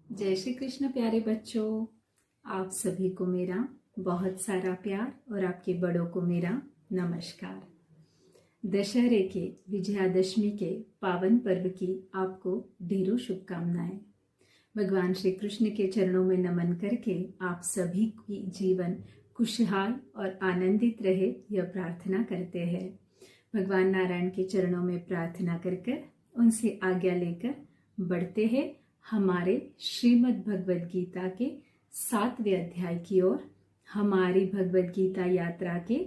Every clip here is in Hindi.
जय श्री कृष्ण प्यारे बच्चों। आप सभी को मेरा बहुत सारा प्यार और आपके बड़ों को मेरा नमस्कार। दशहरे के विजयादशमी के पावन पर्व की आपको ढेरों शुभकामनाएं। भगवान श्री कृष्ण के चरणों में नमन करके आप सभी की जीवन खुशहाल और आनंदित रहे, यह प्रार्थना करते हैं। भगवान नारायण के चरणों में प्रार्थना कर कर उनसे आज्ञा लेकर बढ़ते हैं हमारे श्रीमद् भगवद गीता के 7वें अध्याय की ओर। हमारी भगवद गीता यात्रा के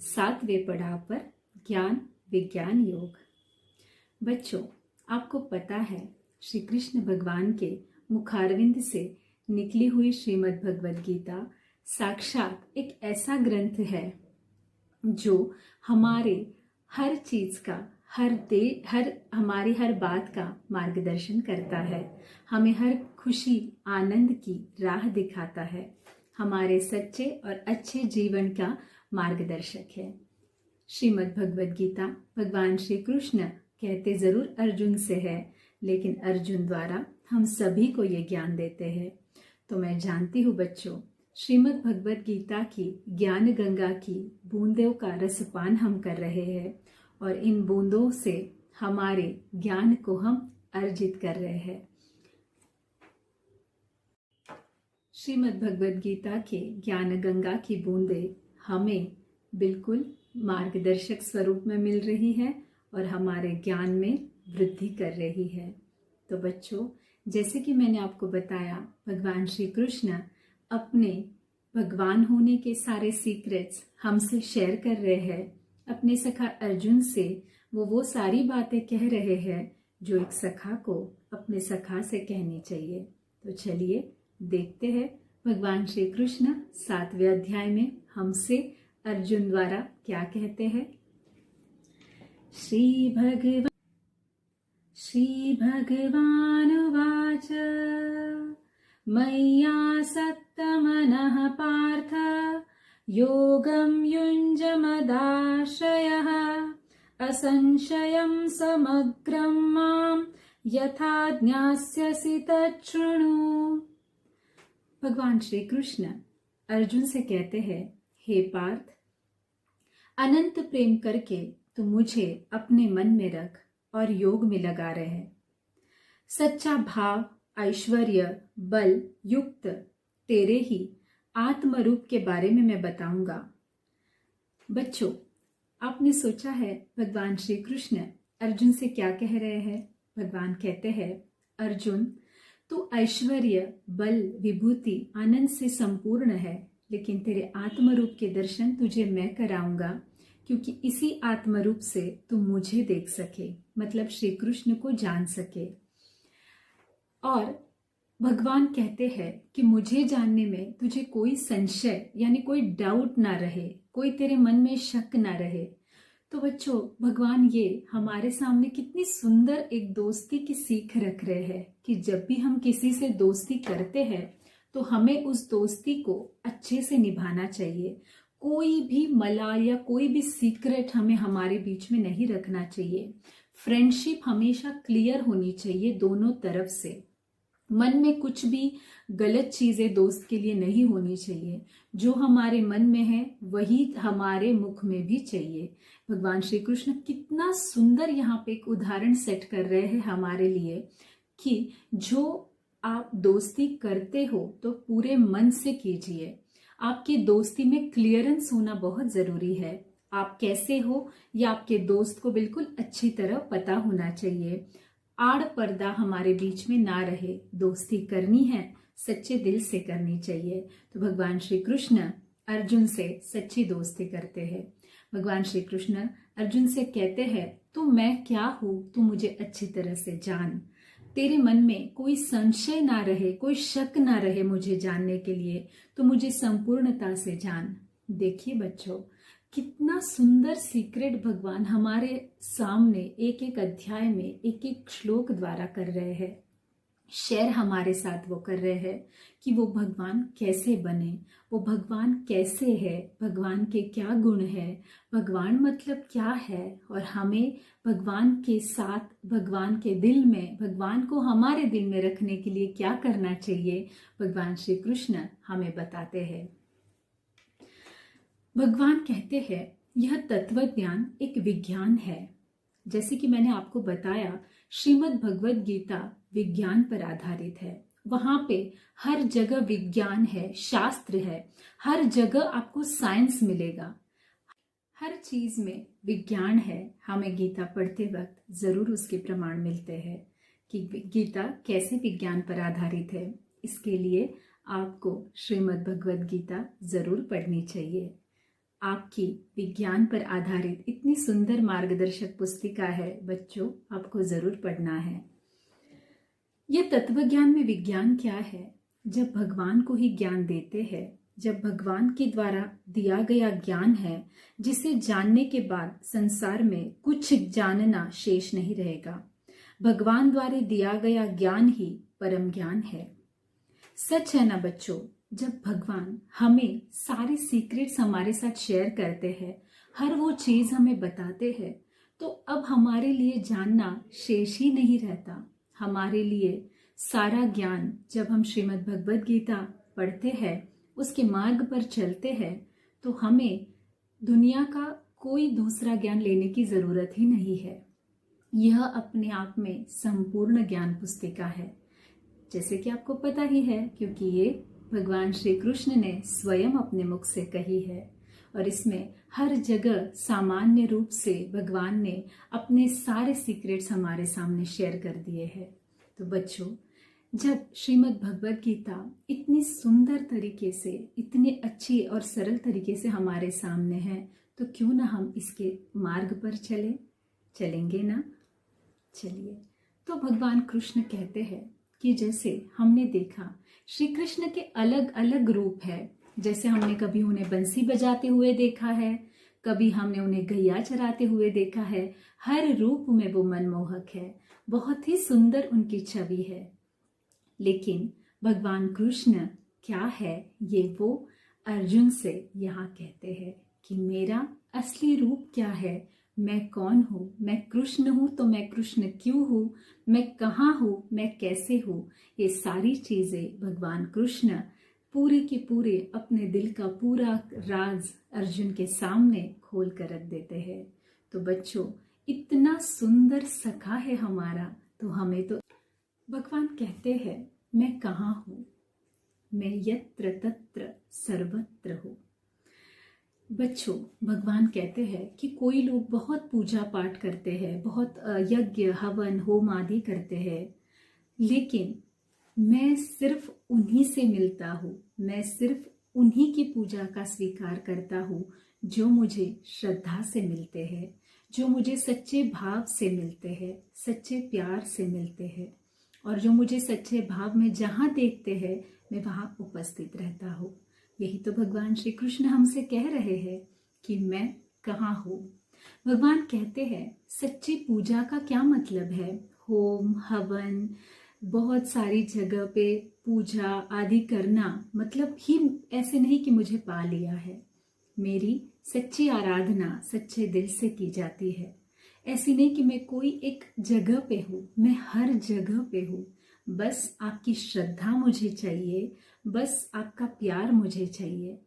7वें पड़ाव पर ज्ञान विज्ञान योग। बच्चों, आपको पता है श्री कृष्ण भगवान के मुखारविंद से निकली हुई श्रीमद् भगवद गीता साक्षात एक ऐसा ग्रंथ है जो हमारे हर चीज का हमारी हर बात का मार्गदर्शन करता है, हमें हर खुशी आनंद की राह दिखाता है, हमारे सच्चे और अच्छे जीवन का मार्गदर्शक है। श्रीमद् भगवद गीता भगवान श्री कृष्ण कहते जरूर अर्जुन से है, लेकिन अर्जुन द्वारा हम सभी को ये ज्ञान देते हैं। तो मैं जानती हूँ बच्चों, श्रीमद् भगवद गीता की ज्ञान गंगा की बूंदों का रसपान हम कर रहे हैं और इन बूंदों से हमारे ज्ञान को हम अर्जित कर रहे हैं। श्रीमद् भगवद गीता के ज्ञान गंगा की बूंदें हमें बिल्कुल मार्गदर्शक स्वरूप में मिल रही है और हमारे ज्ञान में वृद्धि कर रही है। तो बच्चों, जैसे कि मैंने आपको बताया, भगवान श्री कृष्ण अपने भगवान होने के सारे सीक्रेट्स हमसे शेयर कर रहे हैं। अपने सखा अर्जुन से वो सारी बातें कह रहे हैं जो एक सखा को अपने सखा से कहनी चाहिए। तो चलिए देखते हैं भगवान श्री कृष्ण 7वें अध्याय में हमसे अर्जुन द्वारा क्या कहते हैं। श्री भगवान वाच मय्यासक्तमनः पार्थ योगं युञ्जमदाश्रयः असंशयं समग्रं मां यथा ज्ञास्यसि तच्छृणु। भगवान श्री कृष्ण अर्जुन से कहते हैं, हे पार्थ, अनंत प्रेम करके तू मुझे अपने मन में रख और योग में लगा रहे। सच्चा भाव, ऐश्वर्य, बल युक्त तेरे ही आत्मरूप के बारे में मैं बताऊंगा। बच्चों, आपने सोचा है भगवान श्री कृष्ण अर्जुन से क्या कह रहे हैं? भगवान कहते हैं, अर्जुन, तू ऐश्वर्य, बल, विभूति, आनंद से संपूर्ण है, लेकिन तेरे आत्मरूप के दर्शन तुझे मैं कराऊंगा, क्योंकि इसी आत्मरूप से तू मुझे देख सके, मतलब श्री कृष्ण को जान सके। और भगवान कहते हैं कि मुझे जानने में तुझे कोई संशय यानी कोई डाउट ना रहे, कोई तेरे मन में शक ना रहे। तो बच्चों, भगवान ये हमारे सामने कितनी सुंदर एक दोस्ती की सीख रख रहे हैं कि जब भी हम किसी से दोस्ती करते हैं तो हमें उस दोस्ती को अच्छे से निभाना चाहिए। कोई भी मलाल या कोई भी सीक्रेट हमें हमारे बीच में नहीं रखना चाहिए। फ्रेंडशिप हमेशा क्लियर होनी चाहिए दोनों तरफ से। मन में कुछ भी गलत चीजें दोस्त के लिए नहीं होनी चाहिए। जो हमारे मन में है वही हमारे मुख में भी चाहिए। भगवान श्री कृष्ण कितना सुंदर यहाँ पे एक उदाहरण सेट कर रहे हैं हमारे लिए कि जो आप दोस्ती करते हो तो पूरे मन से कीजिए। आपकी दोस्ती में क्लियरेंस होना बहुत जरूरी है। आप कैसे हो या आपके दोस्त को बिल्कुल अच्छी तरह पता होना चाहिए। आड़ पर्दा हमारे बीच में ना रहे। दोस्ती करनी है, सच्चे दिल से करनी चाहिए। तो भगवान श्री कृष्ण अर्जुन से सच्ची दोस्ती करते हैं। भगवान श्री कृष्ण अर्जुन से कहते हैं, तू मैं क्या हूं तू मुझे अच्छी तरह से जान। तेरे मन में कोई संशय ना रहे, कोई शक ना रहे मुझे जानने के लिए। तो मुझे संपूर्णता से जान। देखिए बच्चों, कितना सुंदर सीक्रेट भगवान हमारे सामने एक एक अध्याय में एक एक श्लोक द्वारा कर रहे हैं। शेयर हमारे साथ वो कर रहे हैं कि वो भगवान कैसे बने, वो भगवान कैसे है, भगवान के क्या गुण है, भगवान मतलब क्या है, और हमें भगवान के साथ, भगवान के दिल में, भगवान को हमारे दिल में रखने के लिए क्या करना चाहिए, भगवान श्री कृष्ण हमें बताते हैं। भगवान कहते हैं यह तत्व ज्ञान एक विज्ञान है। जैसे कि मैंने आपको बताया, श्रीमद् भगवद गीता विज्ञान पर आधारित है। वहां पे हर जगह विज्ञान है, शास्त्र है, हर जगह आपको साइंस मिलेगा, हर चीज में विज्ञान है। हमें गीता पढ़ते वक्त जरूर उसके प्रमाण मिलते हैं कि गीता कैसे विज्ञान पर आधारित है। इसके लिए आपको श्रीमद् भगवद गीता जरूर पढ़नी चाहिए। आपकी विज्ञान पर आधारित इतनी सुंदर मार्गदर्शक पुस्तिका है बच्चों, आपको जरूर पढ़ना है। यह तत्वज्ञान में विज्ञान क्या है? जब भगवान को ही ज्ञान देते हैं, जब भगवान के द्वारा दिया गया ज्ञान है जिसे जानने के बाद संसार में कुछ जानना शेष नहीं रहेगा। भगवान द्वारा दिया गया ज्ञान ही परम ज्ञान है। सच है ना बच्चों, जब भगवान हमें सारे सीक्रेट्स हमारे साथ शेयर करते हैं, हर वो चीज हमें बताते हैं, तो अब हमारे लिए जानना शेष ही नहीं रहता। हमारे लिए सारा ज्ञान, जब हम श्रीमद् भगवद गीता पढ़ते हैं, उसके मार्ग पर चलते हैं, तो हमें दुनिया का कोई दूसरा ज्ञान लेने की जरूरत ही नहीं है। यह अपने आप में संपूर्ण ज्ञान पुस्तिका है, जैसे कि आपको पता ही है, क्योंकि ये भगवान श्री कृष्ण ने स्वयं अपने मुख से कही है। और इसमें हर जगह सामान्य रूप से भगवान ने अपने सारे सीक्रेट्स हमारे सामने शेयर कर दिए हैं। तो बच्चों, जब श्रीमद् भगवद गीता इतनी सुंदर तरीके से, इतनी अच्छी और सरल तरीके से हमारे सामने है, तो क्यों ना हम इसके मार्ग पर चलेंगे ना? चलिए। तो भगवान कृष्ण कहते हैं कि जैसे हमने देखा श्री कृष्ण के अलग अलग रूप है। जैसे हमने कभी उन्हें बंसी बजाते हुए देखा है, कभी हमने उन्हें गैया चराते हुए देखा है। हर रूप में वो मनमोहक है, बहुत ही सुंदर उनकी छवि है। लेकिन भगवान कृष्ण क्या है, ये वो अर्जुन से यहाँ कहते हैं कि मेरा असली रूप क्या है, मैं कौन हूँ, मैं कृष्ण हूँ तो मैं कृष्ण क्यों हूँ, मैं कहाँ हूँ, मैं कैसे हूँ, ये सारी चीजें भगवान कृष्ण पूरे के पूरे अपने दिल का पूरा राज अर्जुन के सामने खोल कर रख देते हैं। तो बच्चों, इतना सुंदर सखा है हमारा, तो हमें तो भगवान कहते हैं मैं कहाँ हूँ, मैं यत्र तत्र सर्वत्र हूँ। बच्चों, भगवान कहते हैं कि कोई लोग बहुत पूजा पाठ करते हैं, बहुत यज्ञ हवन होम आदि करते हैं, लेकिन मैं सिर्फ उन्हीं से मिलता हूँ, मैं सिर्फ उन्हीं की पूजा का स्वीकार करता हूँ जो मुझे श्रद्धा से मिलते हैं, जो मुझे सच्चे भाव से मिलते हैं, सच्चे प्यार से मिलते हैं, और जो मुझे सच्चे भाव में जहाँ देखते हैं मैं वहाँ उपस्थित रहता हूँ। यही तो भगवान श्री कृष्ण हमसे कह रहे हैं कि मैं कहाँ हूँ। भगवान कहते हैं सच्ची पूजा का क्या मतलब है, होम हवन, बहुत सारी जगह पे पूजा आदि करना, मतलब ही ऐसे नहीं कि मुझे पा लिया है। मेरी सच्ची आराधना सच्चे दिल से की जाती है। ऐसी नहीं कि मैं कोई एक जगह पे हूँ, मैं हर जगह पे हूँ। बस आपकी श्रद्धा मुझे चाहिए, बस आपका प्यार मुझे चाहिए।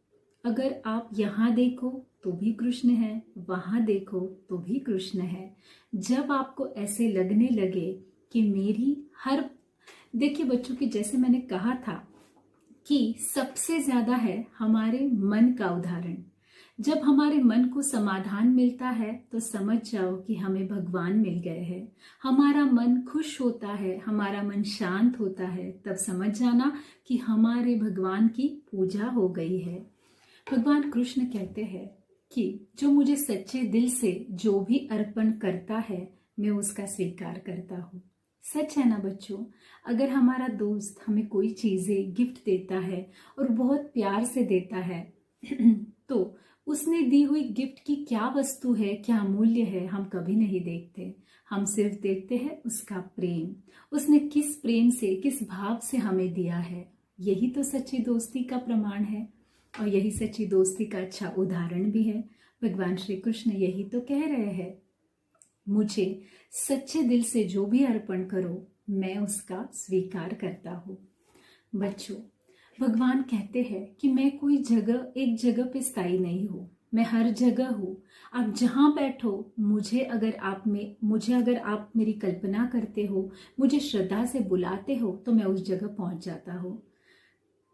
अगर आप यहाँ देखो तो भी कृष्ण है, वहां देखो तो भी कृष्ण है। जब आपको ऐसे लगने लगे कि मेरी हर, देखिए बच्चों की, जैसे मैंने कहा था कि सबसे ज्यादा है हमारे मन का उदाहरण। जब हमारे मन को समाधान मिलता है तो समझ जाओ कि हमें भगवान मिल गए हैं। हमारा मन खुश होता है, हमारा मन शांत होता है, तब समझ जाना कि हमारे भगवान की पूजा हो गई है। भगवान कृष्ण कहते हैं कि जो मुझे सच्चे दिल से जो भी अर्पण करता है मैं उसका स्वीकार करता हूँ। सच है ना बच्चों? अगर हमारा दोस्त हमें कोई चीजें गिफ्ट देता है और बहुत प्यार से देता है तो उसने दी हुई गिफ्ट की क्या वस्तु है, क्या मूल्य है, हम कभी नहीं देखते। हम सिर्फ देखते हैं उसका प्रेम, उसने किस प्रेम से, किस भाव से हमें दिया है। यही तो सच्ची दोस्ती का प्रमाण है और यही सच्ची दोस्ती का अच्छा उदाहरण भी है। भगवान श्री कृष्ण यही तो कह रहे हैं, मुझे सच्चे दिल से जो भी अर्पण करो मैं उसका स्वीकार करता हूँ। बच्चों, भगवान कहते हैं कि मैं कोई जगह, एक जगह पे स्थायी नहीं हूँ, मैं हर जगह हूँ। आप जहाँ बैठो, मुझे अगर आप मेरी कल्पना करते हो, मुझे श्रद्धा से बुलाते हो तो मैं उस जगह पहुंच जाता हूँ।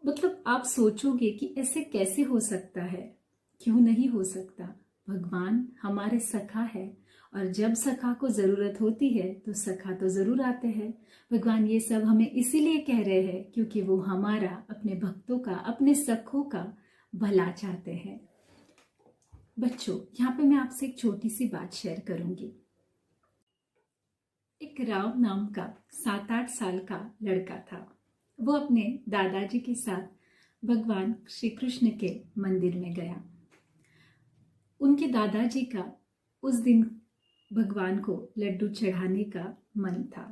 मतलब आप सोचोगे कि ऐसे कैसे हो सकता है, क्यों नहीं हो सकता। भगवान हमारे सखा है और जब सखा को जरूरत होती है तो सखा तो जरूर आते हैं। भगवान ये सब हमें इसीलिए कह रहे हैं क्योंकि वो हमारा, अपने भक्तों का, अपने सखों का भला चाहते हैं। बच्चों, यहाँ पे मैं आपसे एक छोटी सी बात शेयर करूंगी। एक राम नाम का 7-8 साल का लड़का था। वो अपने दादाजी के साथ भगवान श्री कृष्ण के मंदिर में गया। उनके दादाजी का उस दिन भगवान को लड्डू चढ़ाने का मन था,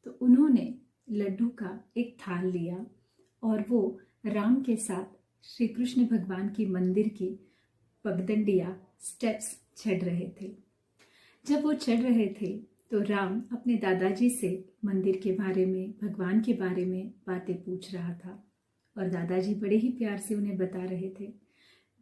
तो उन्होंने लड्डू का एक थाल लिया और वो राम के साथ श्री कृष्ण भगवान की मंदिर की पगडंडियां, स्टेप्स चढ़ रहे थे। जब वो चढ़ रहे थे तो राम अपने दादाजी से मंदिर के बारे में, भगवान के बारे में बातें पूछ रहा था और दादाजी बड़े ही प्यार से उन्हें बता रहे थे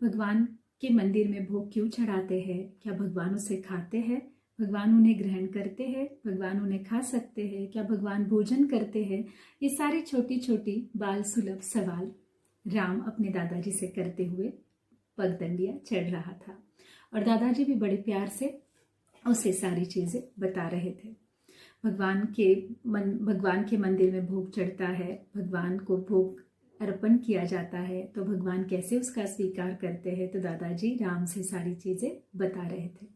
भगवान के मंदिर में भोग क्यों चढ़ाते हैं, क्या भगवान उसे खाते हैं, भगवान उन्हें ग्रहण करते हैं, भगवान उन्हें खा सकते हैं, क्या भगवान भोजन करते हैं। ये सारी छोटी छोटी बाल सुलभ सवाल राम अपने दादाजी से करते हुए पगडंडियां चढ़ रहा था और दादाजी भी बड़े प्यार से उसे सारी चीजें बता रहे थे। भगवान के मंदिर में भोग चढ़ता है, भगवान को भोग अर्पण किया जाता है तो भगवान कैसे उसका स्वीकार करते हैं, तो दादाजी राम से सारी चीजें बता रहे थे।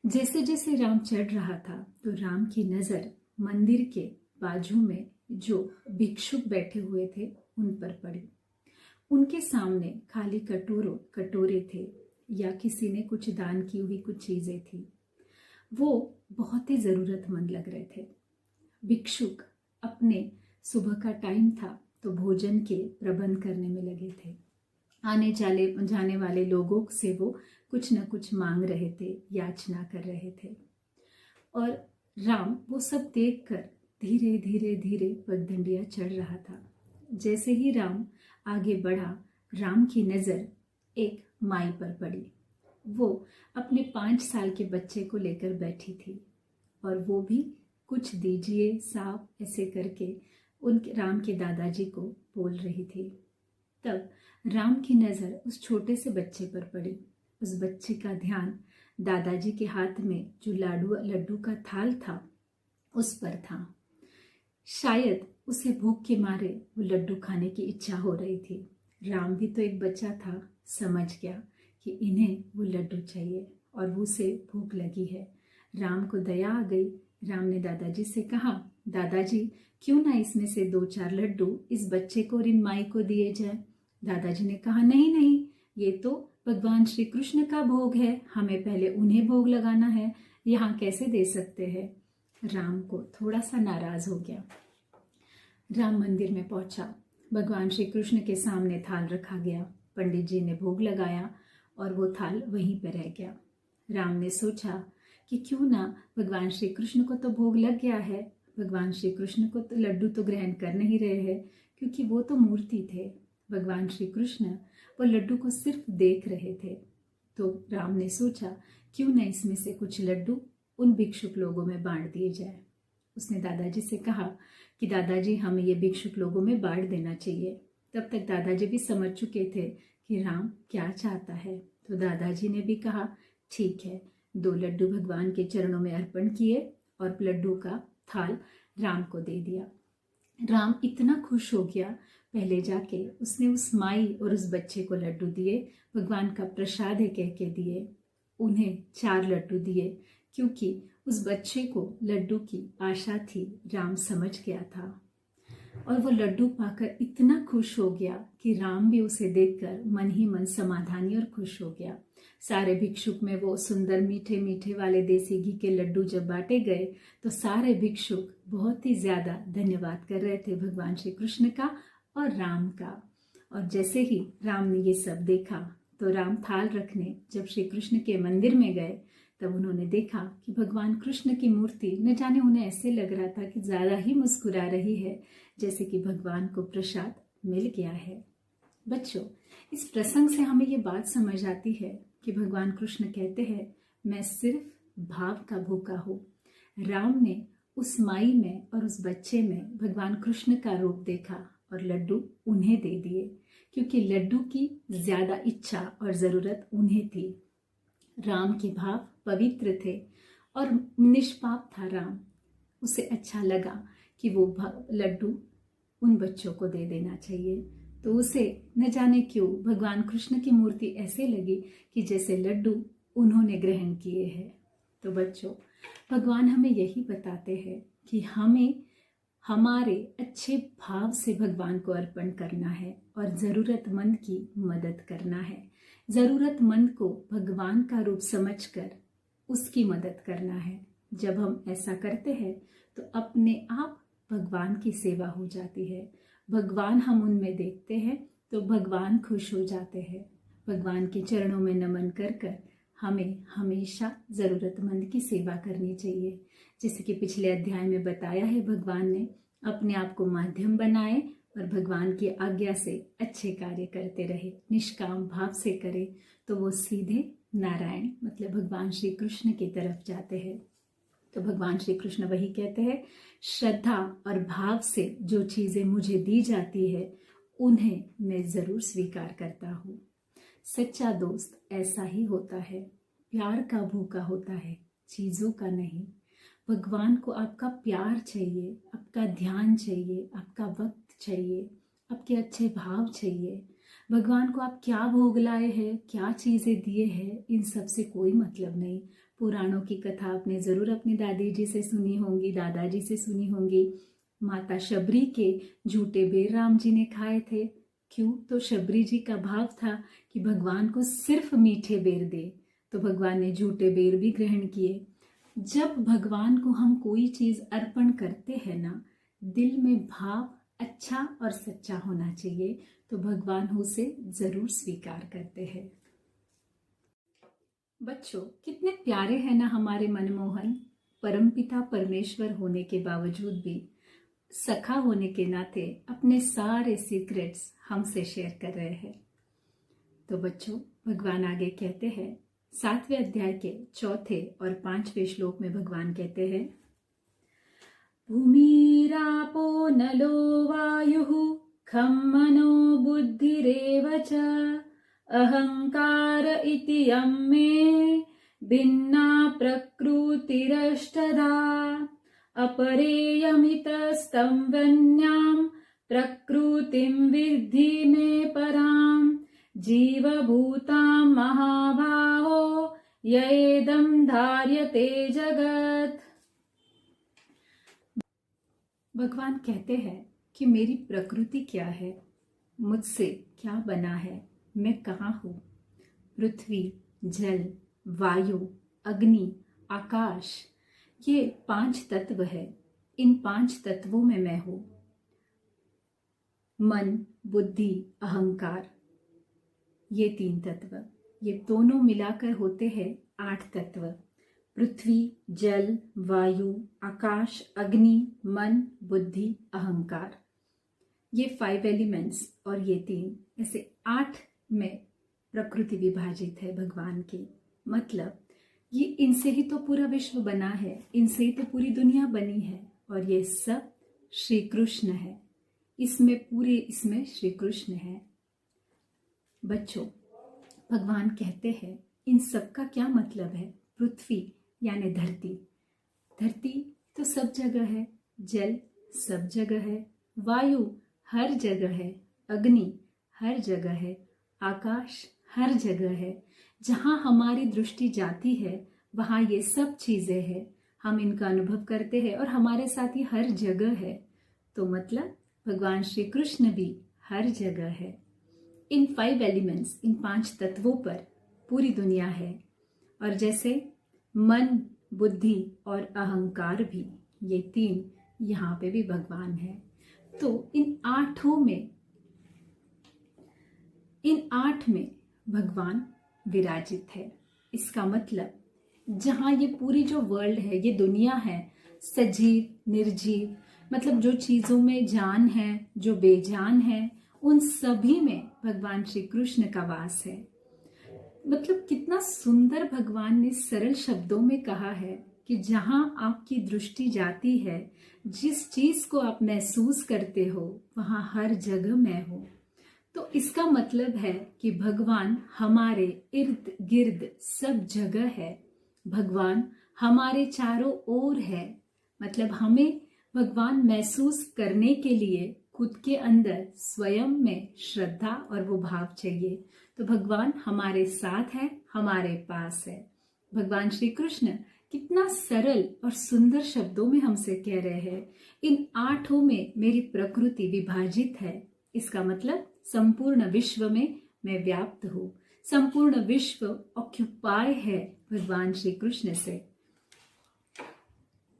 जैसे जैसे राम चढ़ रहा था तो राम की नजर मंदिर के बाजू में जो भिक्षुक बैठे हुए थे उन पर पड़ी। उनके सामने खाली कटोरे थे या किसी ने कुछ दान की हुई कुछ चीजें थी। वो बहुत ही जरूरतमंद लग रहे थे। भिक्षुक अपने सुबह का टाइम था तो भोजन के प्रबंध करने में लगे थे। आने जाने वाले लोगों से वो कुछ न कुछ मांग रहे थे, याचना कर रहे थे और राम वो सब देखकर धीरे धीरे धीरे पगडंडियां चढ़ रहा था। जैसे ही राम आगे बढ़ा, राम की नजर एक माई पर पड़ी। वो अपने 5 साल के बच्चे को लेकर बैठी थी और वो भी कुछ दीजिए साहब ऐसे करके उनके राम के दादाजी को बोल रही थी। तब राम की नजर उस छोटे से बच्चे पर पड़ी। उस बच्चे का ध्यान दादाजी के हाथ में जो लड्डू का थाल था उस पर था। शायद उसे भूख के मारे वो लड्डू खाने की इच्छा हो रही थी। राम भी तो एक बच्चा था, समझ गया कि इन्हें वो लड्डू चाहिए और वो उसे भूख लगी है। राम को दया आ गई। राम ने दादाजी से कहा, दादाजी क्यों ना इसमें से 2-4 लड्डू इस बच्चे को और इन माई को दिए जाए। दादाजी ने कहा, नहीं नहीं, ये तो भगवान श्री कृष्ण का भोग है, हमें पहले उन्हें भोग लगाना है, यहाँ कैसे दे सकते हैं। राम को थोड़ा सा नाराज हो गया। राम मंदिर में पहुंचा। भगवान श्री कृष्ण के सामने थाल रखा गया। पंडित जी ने भोग लगाया और वो थाल वहीं पर रह गया। राम ने सोचा कि क्यों ना, भगवान श्री कृष्ण को तो भोग लग गया है, भगवान श्री कृष्ण को तो लड्डू तो ग्रहण कर नहीं रहे हैं क्योंकि वो तो मूर्ति थे। भगवान श्री कृष्ण वो लड्डू को सिर्फ देख रहे थे। तो राम ने सोचा क्यों ना इसमें से कुछ लड्डू उन भिक्षुक लोगों में बांट दिए जाए। उसने दादाजी से कहा कि दादाजी हमें ये भिक्षुक लोगों में बांट देना चाहिए। तब तक दादाजी भी समझ चुके थे कि राम क्या चाहता है। तो दादाजी ने भी कहा, ठीक है। 2 लड्डू भगवान के चरणों में अर्पण किए और लड्डू का थाल राम को दे दिया। राम इतना खुश हो गया, पहले जाके उसने उस माई और उस बच्चे को लड्डू दिए, भगवान का प्रसाद है कह के दिए। उन्हें 4 लड्डू दिए क्योंकि उस बच्चे को लड्डू की आशा थी। राम समझ गया था और वो लड्डू पाकर इतना खुश हो गया कि राम भी उसे देखकर मन ही मन समाधानी और खुश हो गया। सारे भिक्षुक में वो सुंदर मीठे मीठे वाले देसी घी के लड्डू जब बांटे गए तो सारे भिक्षुक बहुत ही ज्यादा धन्यवाद कर रहे थे भगवान श्री कृष्ण का और राम का। और जैसे ही राम ने ये सब देखा तो राम थाल रखने जब श्री कृष्ण के मंदिर में गए तब उन्होंने देखा कि भगवान कृष्ण की मूर्ति न जाने उन्हें ऐसे लग रहा था कि ज्यादा ही मुस्कुरा रही है, जैसे कि भगवान को प्रसाद मिल गया है। बच्चों, इस प्रसंग से हमें ये बात समझ आती है कि भगवान कृष्ण कहते हैं, मैं सिर्फ भाव का भूखा हूँ। राम ने उस माई में और उस बच्चे में भगवान कृष्ण का रूप देखा और लड्डू उन्हें दे दिए, क्योंकि लड्डू की ज्यादा इच्छा और जरूरत उन्हें थी। राम के भाव पवित्र थे और निष्पाप था राम। उसे अच्छा लगा कि वो लड्डू उन बच्चों को दे देना चाहिए, तो उसे न जाने क्यों भगवान कृष्ण की मूर्ति ऐसे लगी कि जैसे लड्डू उन्होंने ग्रहण किए हैं। तो बच्चों, भगवान हमें यही बताते हैं कि हमें हमारे अच्छे भाव से भगवान को अर्पण करना है और जरूरतमंद की मदद करना है। जरूरतमंद को भगवान का रूप समझकर उसकी मदद करना है। जब हम ऐसा करते हैं तो अपने आप भगवान की सेवा हो जाती है। भगवान हम उनमें देखते हैं तो भगवान खुश हो जाते हैं। भगवान के चरणों में नमन कर कर हमें हमेशा जरूरतमंद की सेवा करनी चाहिए। जैसे कि पिछले अध्याय में बताया है, भगवान ने अपने आप को माध्यम बनाए और भगवान की आज्ञा से अच्छे कार्य करते रहे, निष्काम भाव से करे तो वो सीधे नारायण मतलब भगवान श्री कृष्ण की तरफ जाते हैं। तो भगवान श्री कृष्ण वही कहते हैं, श्रद्धा और भाव से जो चीजें मुझे दी जाती है उन्हें मैं जरूर स्वीकार करता हूँ। सच्चा दोस्त ऐसा ही होता है, प्यार का भूखा होता है, चीजों का नहीं। भगवान को आपका प्यार चाहिए, आपका ध्यान चाहिए, आपका वक्त चाहिए, आपके अच्छे भाव चाहिए। भगवान को आप क्या भोग लाए हैं, क्या चीजें दिए हैं, इन सब से कोई मतलब नहीं। पुराणों की कथा आपने जरूर अपनी दादी जी से सुनी होंगी, दादाजी से सुनी होंगी। माता शबरी के झूठे बेर राम जी ने खाए थे। क्यों? तो शबरी जी का भाव था कि भगवान को सिर्फ मीठे बेर दे, तो भगवान ने झूठे बेर भी ग्रहण किए। जब भगवान को हम कोई चीज अर्पण करते हैं ना, दिल में भाव अच्छा और सच्चा होना चाहिए, तो भगवान उसे जरूर स्वीकार करते हैं। बच्चों, कितने प्यारे हैं ना हमारे मनमोहन। परमपिता परमेश्वर होने के बावजूद भी सखा होने के नाते अपने सारे सीक्रेट्स हमसे शेयर कर रहे हैं। तो बच्चों, भगवान आगे कहते हैं, 7वें अध्याय के 4 और 5वें श्लोक में भगवान कहते हैं, भूमिरापो नलो वायुः खं मनो बुद्धिरेव च अहंकार इति यं मे भिन्ना प्रकृतिरष्टधा अपरेयमितस्तं वन्यां प्रकृतिं विद्धि मे परां जीवभूतां महाबाहो येदं धार्यते जगत। भगवान कहते हैं कि मेरी प्रकृति क्या है, मुझसे क्या बना है, मैं कहाँ हूँ। पृथ्वी, जल, वायु, अग्नि, आकाश, ये 5 तत्व है। इन 5 तत्वों में मैं हूँ। मन, बुद्धि, अहंकार, ये 3 तत्व, ये दोनों मिलाकर होते हैं 8 तत्व। पृथ्वी, जल, वायु, आकाश, अग्नि, मन, बुद्धि, अहंकार, ये 5 एलिमेंट्स और ये 3, ऐसे 8 में प्रकृति विभाजित है भगवान की। मतलब ये इनसे ही तो पूरा विश्व बना है, इनसे ही तो पूरी दुनिया बनी है, और ये सब श्री कृष्ण है। इसमें श्री कृष्ण है। बच्चों, भगवान कहते हैं इन सब का क्या मतलब है। पृथ्वी यानी धरती, धरती तो सब जगह है, जल सब जगह है, वायु हर जगह है, अग्नि हर जगह है, आकाश हर जगह है। जहाँ हमारी दृष्टि जाती है वहाँ ये सब चीजें हैं, हम इनका अनुभव करते हैं और हमारे साथ ही हर जगह है। तो मतलब भगवान श्री कृष्ण भी हर जगह है। इन 5 एलिमेंट्स, इन 5 तत्वों पर पूरी दुनिया है। और जैसे मन, बुद्धि और अहंकार भी, ये 3 यहाँ पे भी भगवान है। तो इन 8 में भगवान विराजित है। इसका मतलब जहाँ ये पूरी जो वर्ल्ड है, ये दुनिया है, सजीव निर्जीव, मतलब जो चीजों में जान है, जो बेजान है, उन सभी में भगवान श्री कृष्ण का वास है। मतलब कितना सुंदर भगवान ने सरल शब्दों में कहा है कि जहां आपकी दृष्टि जाती है, जिस चीज को आप महसूस करते हो, वहां हर जगह मैं हूं। तो इसका मतलब है कि भगवान हमारे इर्द गिर्द सब जगह है। भगवान हमारे चारों ओर है। मतलब हमें भगवान महसूस करने के लिए खुद के अंदर स्वयं में श्रद्धा और वो भाव चाहिए। तो भगवान हमारे साथ है, हमारे पास है। भगवान श्री कृष्ण कितना सरल और सुंदर शब्दों में हमसे कह रहे हैं, इन 8 में मेरी प्रकृति विभाजित है। इसका मतलब संपूर्ण विश्व में मैं व्याप्त हूँ। संपूर्ण विश्व ऑक्युपाई है भगवान श्री कृष्ण से।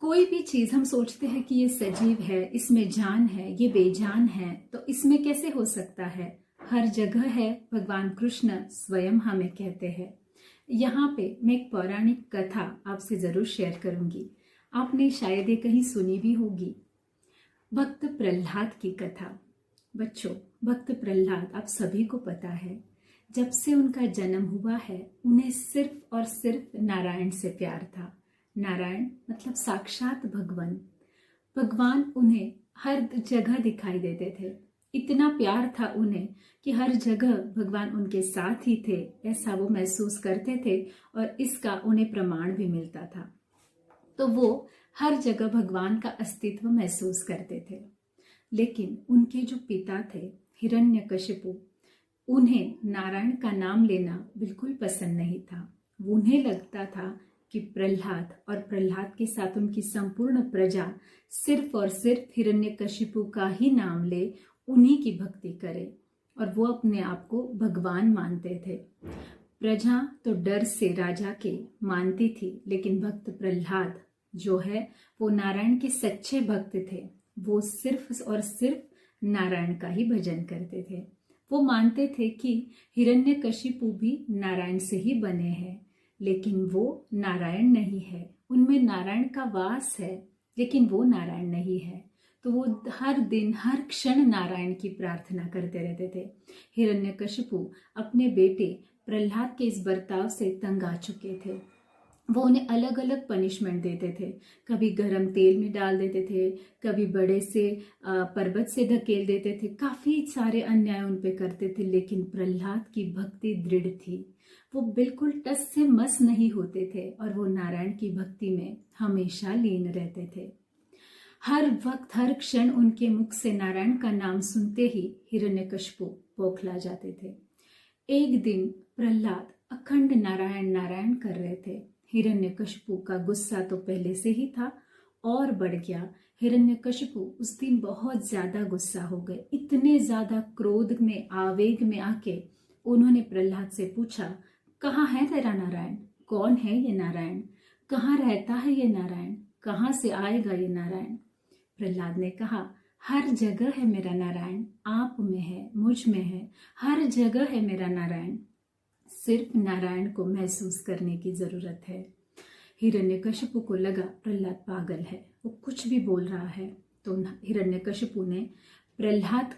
कोई भी चीज हम सोचते हैं कि ये सजीव है, इसमें जान है, ये बेजान है, तो इसमें कैसे हो सकता है? हर जगह है। भगवान कृष्ण स्वयं हमें कहते हैं। यहाँ पे मैं एक पौराणिक कथा आपसे जरूर शेयर करूंगी। आपने शायद ये कहीं सुनी भी होगी, भक्त प्रहलाद की कथा। बच्चों, भक्त प्रहलाद आप सभी को पता है, जब से उनका जन्म हुआ है, उन्हें सिर्फ और सिर्फ नारायण से प्यार था। नारायण मतलब साक्षात भगवान। भगवान उन्हें हर जगह दिखाई देते थे। इतना प्यार था उन्हें कि हर जगह भगवान उनके साथ ही थे, ऐसा वो महसूस करते थे और इसका उन्हें प्रमाण भी मिलता था। तो वो हर जगह भगवान का अस्तित्व महसूस करते थे। लेकिन उनके जो पिता थे हिरण्यकशिपु, उन्हें नारायण का नाम लेना बिल्कुल पसंद नहीं था। उन्हें लगता था कि प्रहलाद और प्रहलाद के साथ उनकी संपूर्ण प्रजा सिर्फ और सिर्फ हिरण्यकशिपु का ही नाम ले, उन्हीं की भक्ति करे, और वो अपने आप को भगवान मानते थे। प्रजा तो डर से राजा के मानती थी, लेकिन भक्त प्रहलाद जो है वो नारायण के सच्चे भक्त थे। वो सिर्फ और सिर्फ नारायण का ही भजन करते थे। वो मानते थे कि हिरण्यकशिपु भी नारायण से ही बने हैं, लेकिन वो नारायण नहीं है। उनमें नारायण का वास है, लेकिन वो नारायण नहीं है। तो वो हर दिन हर क्षण नारायण की प्रार्थना करते रहते थे। हिरण्यकशिपु अपने बेटे प्रहलाद के इस बर्ताव से तंग आ चुके थे। वो उन्हें अलग अलग पनिशमेंट देते थे। कभी गरम तेल में डाल देते थे, कभी बड़े से पर्वत से धकेल देते थे, काफी सारे अन्याय उन पे करते थे। लेकिन प्रहलाद की भक्ति दृढ़ थी। वो बिल्कुल टस से मस नहीं होते थे और वो नारायण की भक्ति में हमेशा लीन रहते थे। हर वक्त हर क्षण उनके मुख से नारायण का नाम सुनते ही हिरण्यकशिपु बौखला जाते थे। एक दिन प्रहलाद अखंड नारायण नारायण कर रहे थे। हिरण्यकशिपु का गुस्सा तो पहले से ही था और बढ़ गया। हिरण्यकशिपु उस दिन बहुत ज्यादा गुस्सा हो गए। इतने ज्यादा क्रोध में, आवेग में आके उन्होंने प्रहलाद से पूछा, कहाँ है तेरा नारायण? कौन है ये नारायण? कहाँ रहता है ये नारायण? कहाँ से आएगा ये नारायण? प्रहलाद ने कहा, हर जगह है मेरा नारायण, आप में है, मुझ में है, हर जगह है मेरा नारायण। सिर्फ नारायण को महसूस करने की जरूरत है। हिरण्यकशिपु को लगा प्रहलाद पागल है, वो कुछ भी बोल रहा है। तो हिरण्यकशिपु ने प्रहलाद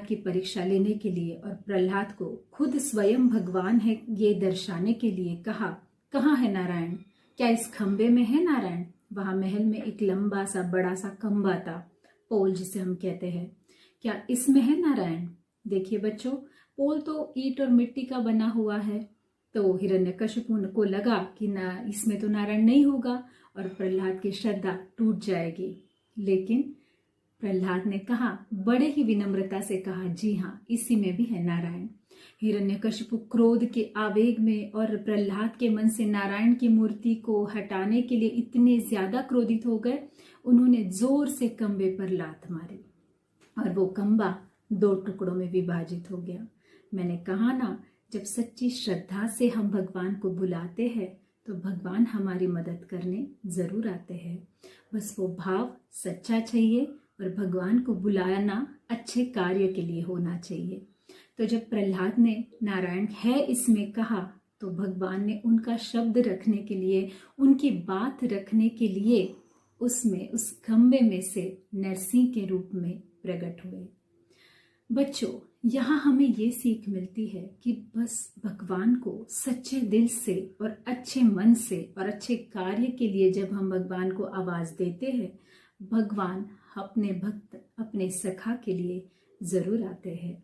की परीक्षा लेने के लिए और प्रहलाद को खुद स्वयं भगवान है ये दर्शाने के लिए कहा, कहाँ है नारायण? क्या इस खंबे में है नारायण? वहां महल में एक लंबा सा बड़ा सा खंबा था, पोल जिसे हम कहते हैं। क्या इसमें है नारायण? देखिए बच्चों, पोल तो ईंट और मिट्टी का बना हुआ है। तो हिरण्यकशिपु को लगा कि ना, इसमें तो नारायण नहीं होगा और प्रहलाद की श्रद्धा टूट जाएगी। लेकिन प्रहलाद ने कहा, बड़े ही विनम्रता से कहा, जी हाँ, इसी में भी है नारायण। हिरण्यकशिपु क्रोध के आवेग में और प्रहलाद के मन से नारायण की मूर्ति को हटाने के लिए इतने ज्यादा क्रोधित हो गए, उन्होंने जोर से खंबे पर लात मारी। वो खंबा 2 टुकड़ों में विभाजित हो गया। मैंने कहा ना, जब सच्ची श्रद्धा से हम भगवान को बुलाते हैं तो भगवान हमारी मदद करने जरूर आते हैं। बस वो भाव सच्चा चाहिए और भगवान को बुलाना अच्छे कार्य के लिए होना चाहिए। तो जब प्रहलाद ने नारायण है इसमें कहा तो भगवान ने उनका शब्द रखने के लिए, उनकी बात रखने के लिए उसमें, उस खंबे में से नरसिंह के रूप में प्रकट हुए। बच्चों, यहाँ हमें ये सीख मिलती है कि बस भगवान को सच्चे दिल से और अच्छे मन से और अच्छे कार्य के लिए जब हम भगवान को आवाज देते हैं, भगवान अपने भक्त, अपने सखा के लिए जरूर आते हैं।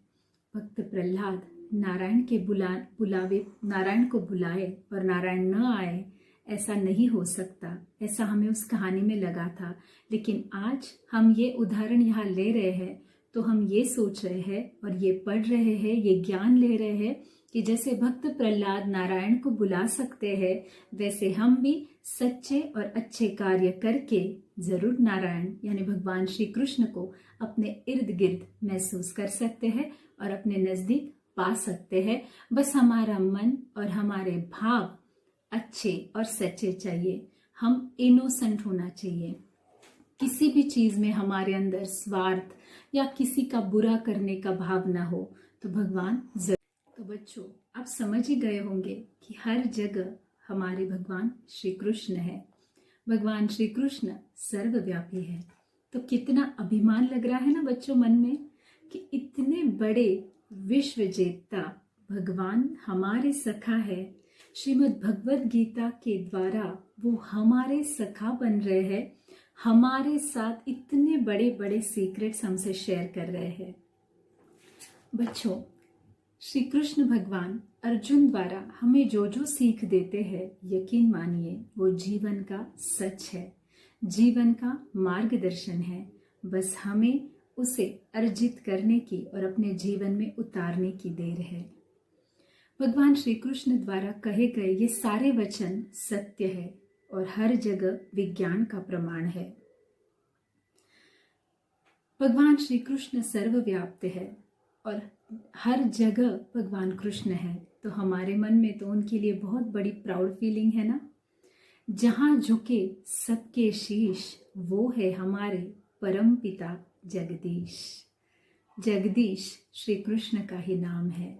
भक्त प्रहलाद नारायण के बुलावे, नारायण को बुलाए और नारायण न आए, ऐसा नहीं हो सकता, ऐसा हमें उस कहानी में लगा था। लेकिन आज हम ये उदाहरण यहाँ ले रहे हैं तो हम ये सोच रहे हैं और ये पढ़ रहे हैं, ये ज्ञान ले रहे हैं कि जैसे भक्त प्रहलाद नारायण को बुला सकते हैं, वैसे हम भी सच्चे और अच्छे कार्य करके जरूर नारायण यानी भगवान श्री कृष्ण को अपने इर्द गिर्द महसूस कर सकते हैं और अपने नजदीक पा सकते हैं। बस हमारा मन और हमारे भाव अच्छे और सच्चे चाहिए। हम इनोसेंट होना चाहिए। किसी भी चीज में हमारे अंदर स्वार्थ या किसी का बुरा करने का भाव ना हो तो भगवान जरूर। तो बच्चों, आप समझ ही गए होंगे कि हर जगह हमारे भगवान श्री कृष्ण है। भगवान श्री कृष्ण सर्वव्यापी है। तो कितना अभिमान लग रहा है ना बच्चों मन में कि इतने बड़े विश्व जेता भगवान हमारे सखा है। श्रीमद् भगवद गीता के द्वारा वो हमारे सखा बन रहे हैं, हमारे साथ इतने बड़े बड़े सीक्रेट्स हमसे शेयर कर रहे हैं। बच्चों, श्री कृष्ण भगवान अर्जुन द्वारा हमें जो जो सीख देते हैं, यकीन मानिए वो जीवन का सच है, जीवन का मार्गदर्शन है। बस हमें उसे अर्जित करने की और अपने जीवन में उतारने की देर है। भगवान श्री कृष्ण द्वारा कहे गए ये सारे वचन सत्य है और हर जगह विज्ञान का प्रमाण है। भगवान श्री कृष्ण सर्वव्याप्त है और हर जगह भगवान कृष्ण है। तो हमारे मन में तो उनके लिए बहुत बड़ी प्राउड फीलिंग है ना। जहां झुके सबके शीश, वो है हमारे परम पिता जगदीश। जगदीश श्री कृष्ण का ही नाम है।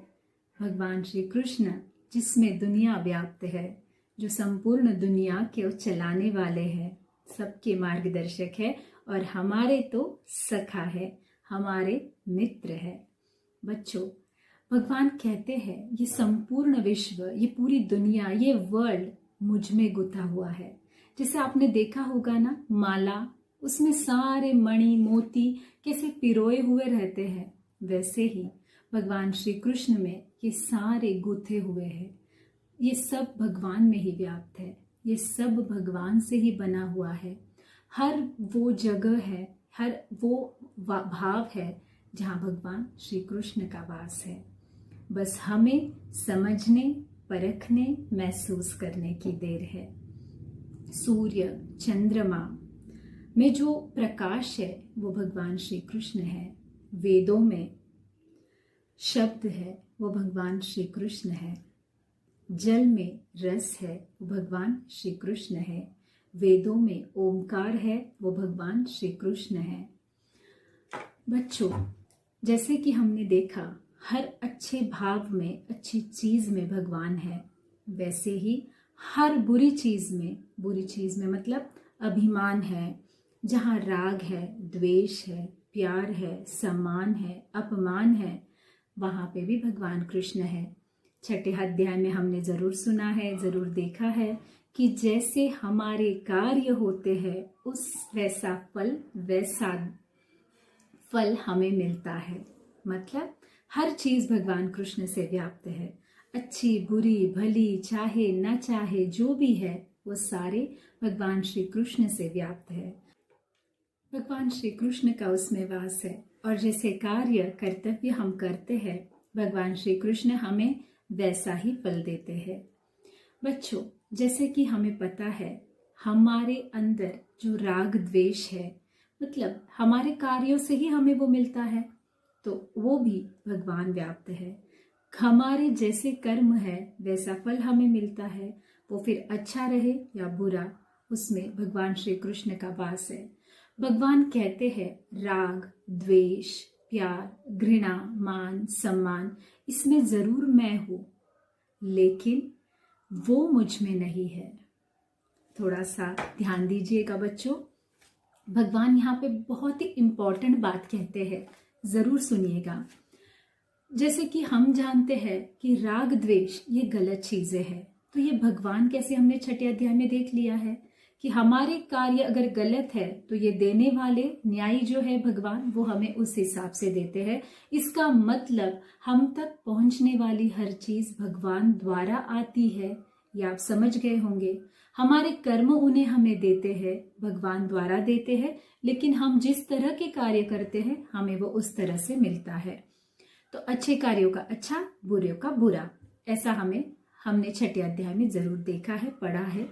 भगवान श्री कृष्ण जिसमें दुनिया व्याप्त है, जो संपूर्ण दुनिया के चलाने वाले हैं, सबके मार्गदर्शक है और हमारे तो सखा है, हमारे मित्र है। बच्चों, भगवान कहते हैं ये संपूर्ण विश्व, ये पूरी दुनिया, ये वर्ल्ड मुझ में गुथा हुआ है। जैसे आपने देखा होगा ना माला, उसमें सारे मणि मोती कैसे पिरोए हुए रहते हैं, वैसे ही भगवान श्री कृष्ण में ये सारे गुथे हुए हैं। ये सब भगवान में ही व्याप्त है, ये सब भगवान से ही बना हुआ है। हर वो जगह है, हर वो भाव है जहाँ भगवान श्री कृष्ण का वास है। बस हमें समझने, परखने, महसूस करने की देर है। सूर्य, चंद्रमा में जो प्रकाश है वो भगवान श्री कृष्ण है। वेदों में शब्द है वो भगवान श्री कृष्ण है। जल में रस है वो भगवान श्री कृष्ण है। वेदों में ओमकार है वो भगवान श्री कृष्ण है। बच्चों, जैसे कि हमने देखा हर अच्छे भाव में, अच्छी चीज में भगवान है, वैसे ही हर बुरी चीज में मतलब अभिमान है, जहाँ राग है, द्वेष है, प्यार है, सम्मान है, अपमान है, वहां पे भी भगवान कृष्ण है। छठे अध्याय में हमने जरूर सुना है, जरूर देखा है कि जैसे हमारे कार्य होते हैं उस वैसा फल हमें मिलता है। मतलब हर चीज भगवान कृष्ण से व्याप्त है। अच्छी, बुरी, भली, चाहे न चाहे, जो भी है वो सारे भगवान श्री कृष्ण से व्याप्त है। भगवान श्री कृष्ण का उसमें वास है और जैसे कार्य, कर्तव्य हम करते हैं, भगवान श्री कृष्ण हमें वैसा ही फल देते हैं। बच्चों, जैसे कि हमें पता है हमारे अंदर जो राग द्वेष है मतलब हमारे कार्यों से ही हमें वो मिलता है, तो वो भी भगवान व्याप्त है। हमारे जैसे कर्म है वैसा फल हमें मिलता है, वो फिर अच्छा रहे या बुरा, उसमें भगवान श्री कृष्ण का वास है। भगवान कहते हैं राग, द्वेष, प्यार, घृणा, मान, सम्मान, इसमें जरूर मैं हूं, लेकिन वो मुझ में नहीं है। थोड़ा सा ध्यान दीजिएगा बच्चों, भगवान यहाँ पे बहुत ही इंपॉर्टेंट बात कहते हैं, जरूर सुनिएगा। जैसे कि हम जानते हैं कि राग द्वेष ये गलत चीजें हैं, तो ये भगवान कैसे हमने छठे अध्याय में देख लिया है कि हमारे कार्य अगर गलत है तो ये देने वाले न्यायी जो है भगवान, वो हमें उस हिसाब से देते हैं। इसका मतलब हम तक पहुंचने वाली हर चीज भगवान द्वारा आती है, ये आप समझ गए होंगे। हमारे कर्म उन्हें हमें देते हैं, भगवान द्वारा देते हैं, लेकिन हम जिस तरह के कार्य करते हैं हमें वो उस तरह से मिलता है। तो अच्छे कार्यों का अच्छा, बुरे का बुरा, ऐसा हमने छठे अध्याय में जरूर देखा है, पढ़ा है।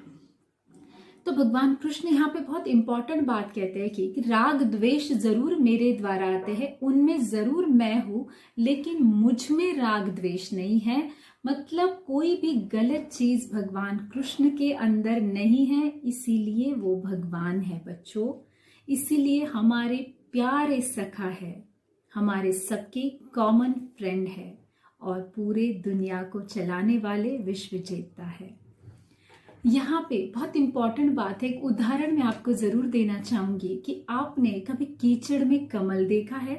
तो भगवान कृष्ण यहाँ पे बहुत इंपॉर्टेंट बात कहते हैं कि राग द्वेष जरूर मेरे द्वारा आते हैं, उनमें जरूर मैं हूं, लेकिन मुझ में राग द्वेष नहीं है। मतलब कोई भी गलत चीज भगवान कृष्ण के अंदर नहीं है, इसीलिए वो भगवान है बच्चों। इसीलिए हमारे प्यारे सखा है, हमारे सबके कॉमन फ्रेंड है, और पूरे दुनिया को चलाने वाले विश्व जेता है। यहाँ पे बहुत इंपॉर्टेंट बात है, एक उदाहरण मैं आपको जरूर देना चाहूंगी कि आपने कभी कीचड़ में कमल देखा है?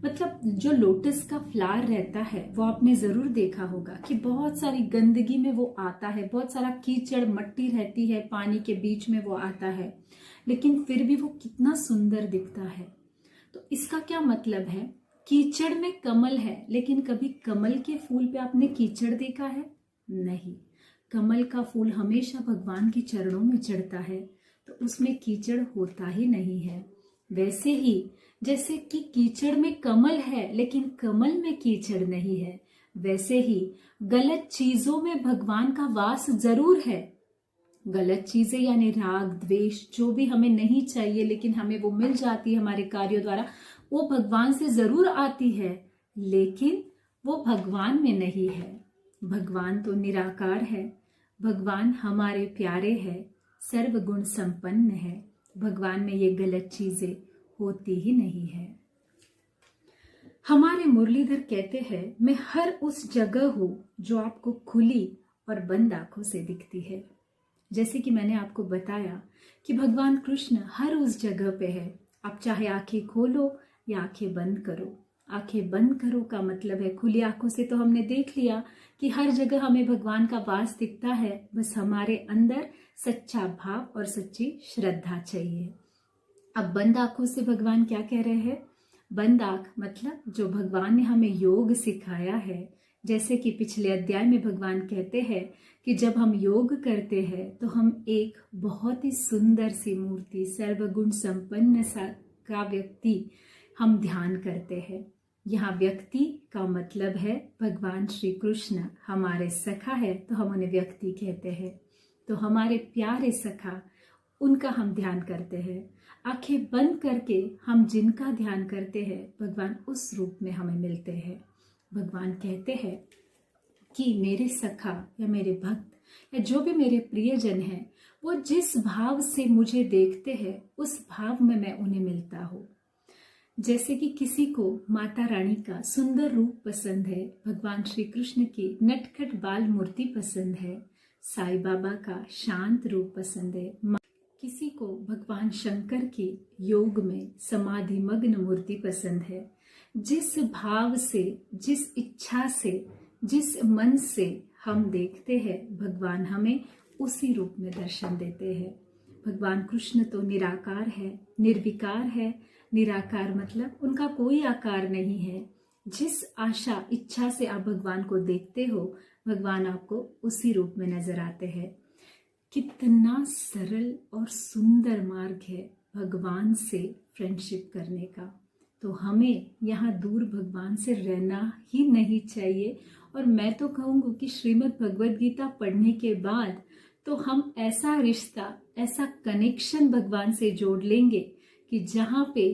मतलब जो लोटस का फ्लावर रहता है वो आपने जरूर देखा होगा कि बहुत सारी गंदगी में वो आता है, बहुत सारा कीचड़ मट्टी रहती है, पानी के बीच में वो आता है, लेकिन फिर भी वो कितना सुंदर दिखता है। तो इसका क्या मतलब है? कीचड़ में कमल है, लेकिन कभी कमल के फूल पे आपने कीचड़ देखा है? नहीं। कमल का फूल हमेशा भगवान के चरणों में चढ़ता है, तो उसमें कीचड़ होता ही नहीं है। वैसे ही जैसे कि कीचड़ में कमल है लेकिन कमल में कीचड़ नहीं है, वैसे ही गलत चीजों में भगवान का वास जरूर है। गलत चीजें यानी राग द्वेष जो भी हमें नहीं चाहिए लेकिन हमें वो मिल जाती है हमारे कार्यों द्वारा, वो भगवान से जरूर आती है, लेकिन वो भगवान में नहीं है। भगवान तो निराकार है, भगवान हमारे प्यारे हैं, सर्वगुण संपन्न है, भगवान में ये गलत चीजें होती ही नहीं है। हमारे मुरलीधर कहते हैं, मैं हर उस जगह हूं जो आपको खुली और बंद आंखों से दिखती है। जैसे कि मैंने आपको बताया कि भगवान कृष्ण हर उस जगह पे है, आप चाहे आंखें खोलो या आंखें बंद करो। आंखें बंद करो का मतलब है, खुली आंखों से तो हमने देख लिया कि हर जगह हमें भगवान का वास दिखता है, बस हमारे अंदर सच्चा भाव और सच्ची श्रद्धा चाहिए। अब बंद आंखों से भगवान क्या कह रहे हैं? बंद आंख मतलब जो भगवान ने हमें योग सिखाया है, जैसे कि पिछले अध्याय में भगवान कहते हैं कि जब हम योग करते हैं तो हम एक बहुत ही सुंदर सी मूर्ति, सर्वगुण संपन्न सा का व्यक्ति हम ध्यान करते हैं। यहाँ व्यक्ति का मतलब है भगवान श्री कृष्ण हमारे सखा है, तो हम उन्हें व्यक्ति कहते हैं। तो हमारे प्यारे सखा, उनका हम ध्यान करते हैं। आंखें बंद करके हम जिनका ध्यान करते हैं, भगवान उस रूप में हमें मिलते हैं। भगवान कहते हैं कि मेरे सखा या मेरे भक्त या जो भी मेरे प्रियजन हैं, वो जिस भाव से मुझे देखते हैं उस भाव में मैं उन्हें मिलता हूँ। जैसे कि किसी को माता रानी का सुंदर रूप पसंद है, भगवान श्री कृष्ण की नटखट बाल मूर्ति पसंद है, साईं बाबा का शांत रूप पसंद है, किसी को भगवान शंकर की योग में समाधि मग्न मूर्ति पसंद है। जिस भाव से, जिस इच्छा से, जिस मन से हम देखते हैं, भगवान हमें उसी रूप में दर्शन देते हैं। भगवान कृष्ण तो निराकार है, निर्विकार है। निराकार मतलब उनका कोई आकार नहीं है। जिस आशा इच्छा से आप भगवान को देखते हो, भगवान आपको उसी रूप में नजर आते हैं। कितना सरल और सुंदर मार्ग है भगवान से फ्रेंडशिप करने का। तो हमें यहाँ दूर भगवान से रहना ही नहीं चाहिए। और मैं तो कहूँगी कि श्रीमद् भगवद गीता पढ़ने के बाद तो हम ऐसा रिश्ता, ऐसा कनेक्शन भगवान से जोड़ लेंगे कि जहाँ पे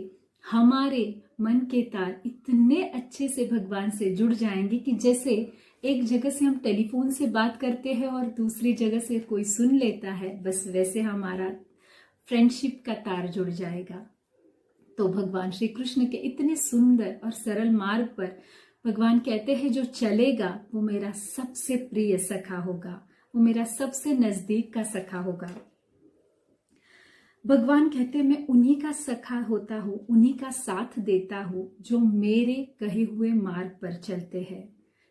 हमारे मन के तार इतने अच्छे से भगवान से जुड़ जाएंगे कि जैसे एक जगह से हम टेलीफोन से बात करते हैं और दूसरी जगह से कोई सुन लेता है, बस वैसे हमारा फ्रेंडशिप का तार जुड़ जाएगा। तो भगवान श्री कृष्ण के इतने सुंदर और सरल मार्ग पर भगवान कहते हैं जो चलेगा वो मेरा सबसे प्रिय सखा होगा, वो मेरा सबसे नजदीक का सखा होगा। भगवान कहते हैं मैं उन्हीं का सखा होता हूँ, उन्हीं का साथ देता हूँ जो मेरे कहे हुए मार्ग पर चलते हैं।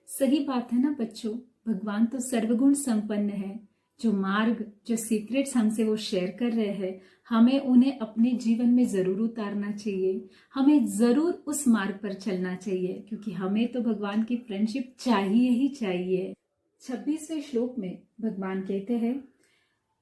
सही बात है ना बच्चों, भगवान तो सर्वगुण संपन्न है। जो मार्ग, जो सीक्रेट्स हमसे वो शेयर कर रहे हैं, हमें उन्हें अपने जीवन में जरूर उतारना चाहिए। हमें जरूर उस मार्ग पर चलना चाहिए, क्योंकि हमें तो भगवान की फ्रेंडशिप चाहिए ही चाहिए। 26वें श्लोक में भगवान कहते हैं,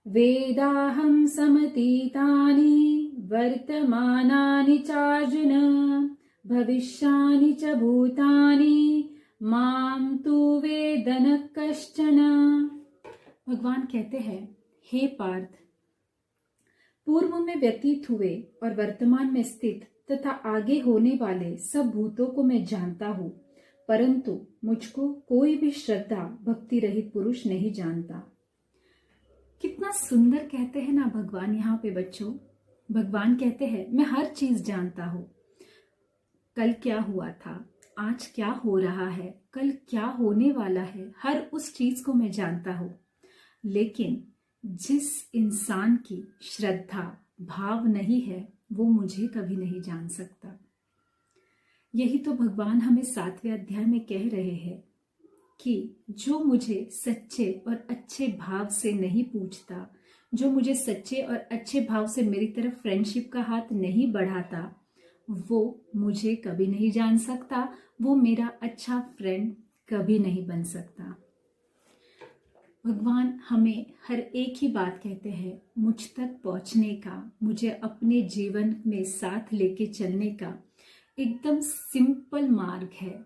वेदाहं समतीतानि वर्तमानानि चार्जुन भविष्यानि च भूतानि माम तु वेद न कश्चन। भगवान कहते हैं, हे पार्थ, पूर्व में व्यतीत हुए और वर्तमान में स्थित तथा आगे होने वाले सब भूतों को मैं जानता हूँ, परंतु मुझको कोई भी श्रद्धा भक्ति रहित पुरुष नहीं जानता। कितना सुंदर कहते हैं ना भगवान यहाँ पे बच्चों। भगवान कहते हैं मैं हर चीज जानता हूँ, कल क्या हुआ था, आज क्या हो रहा है, कल क्या होने वाला है, हर उस चीज को मैं जानता हूँ। लेकिन जिस इंसान की श्रद्धा भाव नहीं है वो मुझे कभी नहीं जान सकता। यही तो भगवान हमें 7वें अध्याय में कह रहे हैं कि जो मुझे सच्चे और अच्छे भाव से नहीं पूछता, जो मुझे सच्चे और अच्छे भाव से मेरी तरफ फ्रेंडशिप का हाथ नहीं बढ़ाता, वो मुझे कभी नहीं जान सकता, वो मेरा अच्छा फ्रेंड कभी नहीं बन सकता। भगवान हमें हर एक ही बात कहते हैं, मुझ तक पहुंचने का, मुझे अपने जीवन में साथ लेके चलने का एकदम सिंपल मार्ग है,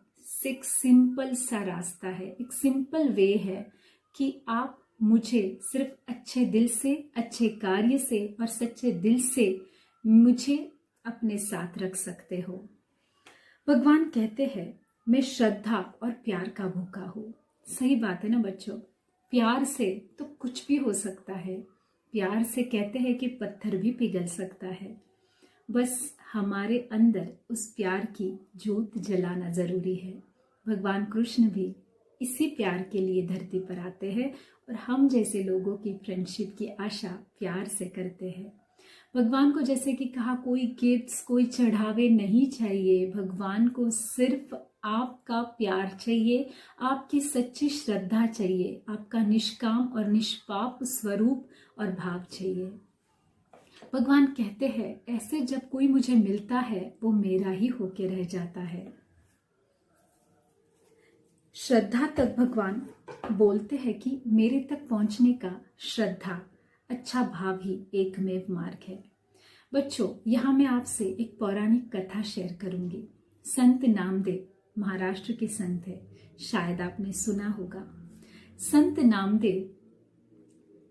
एक सिंपल सा रास्ता है, एक सिंपल वे है कि आप मुझे सिर्फ अच्छे दिल से, अच्छे कार्य से और सच्चे दिल से मुझे अपने साथ रख सकते हो। भगवान कहते हैं मैं श्रद्धा और प्यार का भूखा हूँ। सही बात है ना बच्चों, प्यार से तो कुछ भी हो सकता है। प्यार से कहते हैं कि पत्थर भी पिघल सकता है। बस हमारे अंदर उस प्यार की ज्योत जलाना जरूरी है। भगवान कृष्ण भी इसी प्यार के लिए धरती पर आते हैं और हम जैसे लोगों की फ्रेंडशिप की आशा प्यार से करते हैं। भगवान को जैसे कि कहा, कोई गिफ्ट्स, कोई चढ़ावे नहीं चाहिए। भगवान को सिर्फ आपका प्यार चाहिए, आपकी सच्ची श्रद्धा चाहिए, आपका निष्काम और निष्पाप स्वरूप और भाव चाहिए। भगवान कहते हैं ऐसे जब कोई मुझे मिलता है वो मेरा ही होके रह जाता है। श्रद्धा तक भगवान बोलते हैं कि मेरे तक पहुंचने का श्रद्धा, अच्छा भाव ही एकमेव मार्ग है। बच्चों, यहाँ मैं आपसे एक पौराणिक कथा शेयर करूंगी। संत नामदेव महाराष्ट्र के संत है, शायद आपने सुना होगा। संत नामदेव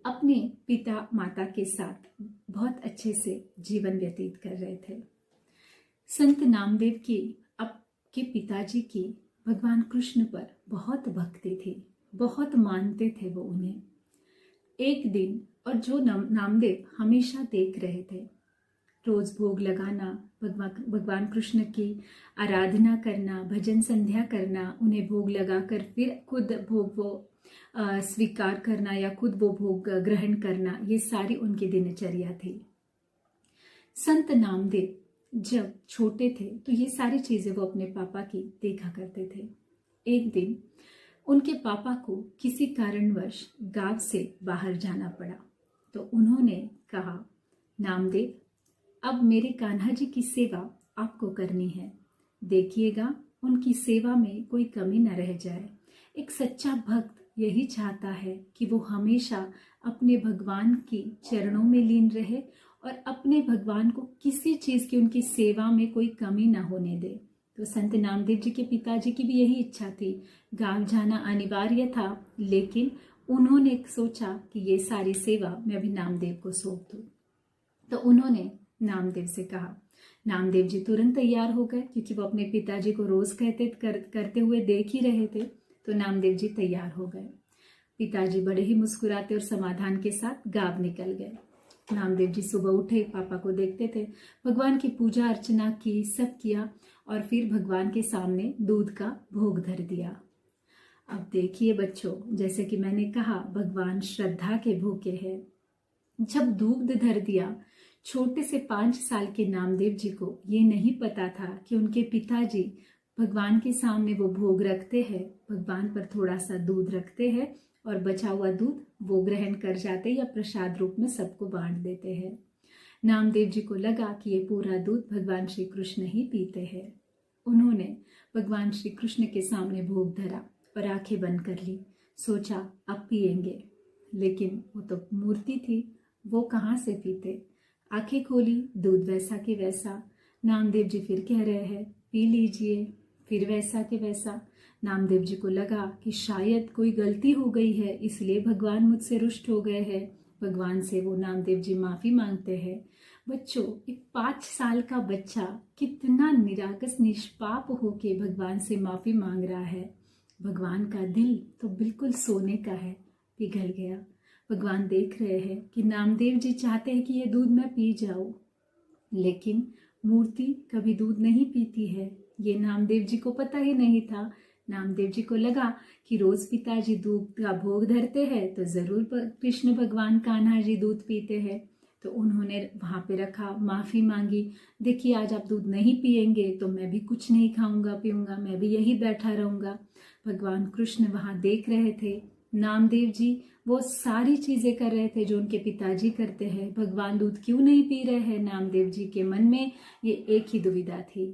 अपने पिता माता के साथ बहुत अच्छे से जीवन व्यतीत कर रहे थे। संत नामदेव की आपके पिताजी की भगवान कृष्ण पर बहुत भक्ति थी, बहुत मानते थे वो उन्हें। एक दिन, और जो नामदेव हमेशा देख रहे थे, रोज भोग लगाना, भगवान कृष्ण की आराधना करना, भजन संध्या करना, उन्हें भोग लगाकर फिर खुद भोग वो स्वीकार करना या खुद वो भोग ग्रहण करना, ये सारी उनकी दिनचर्या थी। संत नामदेव जब छोटे थे तो ये सारी चीजें वो अपने पापा की देखा करते थे। एक दिन उनके पापा को किसी कारणवश गांव से बाहर जाना पड़ा, तो उन्होंने कहा, नामदेव, अब मेरे कान्हा जी की सेवा आपको करनी है। देखिएगा उनकी सेवा में कोई कमी न रह जाए। एक सच्चा भक्त यही चाहता है कि वो हमेशा अपने भगवान की चरणों में लीन रहे और अपने भगवान को किसी चीज की, उनकी सेवा में कोई कमी ना होने दे। तो संत नामदेव जी के पिताजी की भी यही इच्छा थी। गांव जाना अनिवार्य था, लेकिन उन्होंने सोचा कि ये सारी सेवा मैं अभी नामदेव को सौंप दूं। तो उन्होंने नामदेव से कहा। नामदेव जी तुरंत तैयार हो गए, क्योंकि वो अपने पिताजी को रोज करते हुए देख ही रहे थे। तो नामदेव जी तैयार हो गए। पिताजी बड़े ही मुस्कुराते और समाधान के साथ गांव निकल गए। नामदेव जी सुबह उठे, पापा को देखते थे, भगवान की पूजा अर्चना की, सब किया और फिर भगवान के सामने दूध का भोग धर दिया। अब देखिए बच्चों, जैसे कि मैंने कहा, भगवान श्रद्धा के भूखे हैं। जब दूध धर दिया, छोटे से 5 साल के नामदेव जी को ये नहीं पता था कि उनके पिताजी भगवान के सामने वो भोग रखते हैं, भगवान पर थोड़ा सा दूध रखते हैं और बचा हुआ दूध वो ग्रहण कर जाते या प्रसाद रूप में सबको बांट देते हैं। नामदेव जी को लगा कि ये पूरा दूध भगवान श्री कृष्ण ही पीते हैं। उन्होंने भगवान श्री कृष्ण के सामने भोग धरा और आंखें बंद कर ली। सोचा अब पिएंगे, लेकिन वो तो मूर्ति थी, वो कहाँ से पीते। आंखें खोली, दूध वैसा के वैसा। नामदेव जी फिर कह रहे हैं पी लीजिए, फिर वैसा के वैसा। नामदेव जी को लगा कि शायद कोई गलती हो गई है, इसलिए भगवान मुझसे रुष्ट हो गए हैं। भगवान से वो नामदेव जी माफी मांगते हैं। बच्चों, एक 5 साल का बच्चा कितना निराकस निष्पाप होके भगवान से माफी मांग रहा है। भगवान का दिल तो बिल्कुल सोने का है, पिघल गया। भगवान देख रहे हैं कि नामदेव जी चाहते हैं कि ये दूध मैं पी जाऊं, लेकिन मूर्ति कभी दूध नहीं पीती है, ये नामदेव जी को पता ही नहीं था। नामदेव जी को लगा कि रोज पिताजी दूध का भोग धरते हैं तो जरूर कृष्ण भगवान कान्हा जी दूध पीते हैं। तो उन्होंने वहां पे रखा, माफी मांगी, देखिए आज आप दूध नहीं पिएंगे तो मैं भी कुछ नहीं खाऊंगा पीऊंगा, मैं भी यही बैठा रहूंगा। भगवान कृष्ण वहां देख रहे थे। नामदेव जी वो सारी चीजें कर रहे थे जो उनके पिताजी करते हैं। भगवान दूध क्यों नहीं पी रहे हैं, नामदेव जी के मन में ये एक ही दुविधा थी।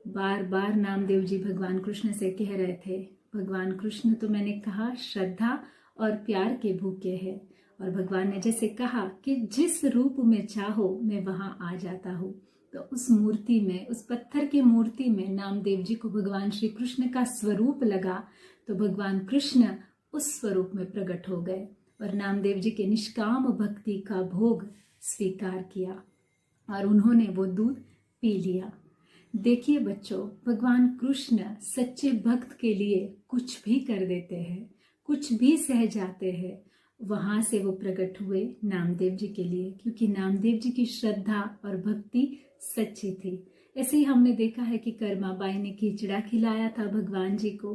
बार बार नामदेव जी भगवान कृष्ण से कह रहे थे, भगवान कृष्ण तो मैंने कहा श्रद्धा और प्यार के भूखे हैं, और भगवान ने जैसे कहा कि जिस रूप में चाहो मैं वहां आ जाता हूँ। तो उस मूर्ति में, उस पत्थर की मूर्ति में नामदेव जी को भगवान श्री कृष्ण का स्वरूप लगा। तो भगवान कृष्ण उस स्वरूप में प्रकट हो गए और नामदेव जी के निष्काम भक्ति का भोग स्वीकार किया और उन्होंने वो दूध पी लिया। देखिए बच्चों, भगवान कृष्ण सच्चे भक्त के लिए कुछ भी कर देते हैं, कुछ भी सह जाते हैं। वहां से वो प्रकट हुए नामदेव जी के लिए, क्योंकि नामदेव जी की श्रद्धा और भक्ति सच्ची थी। ऐसे ही हमने देखा है कि कर्माबाई ने खिचड़ा खिलाया था भगवान जी को।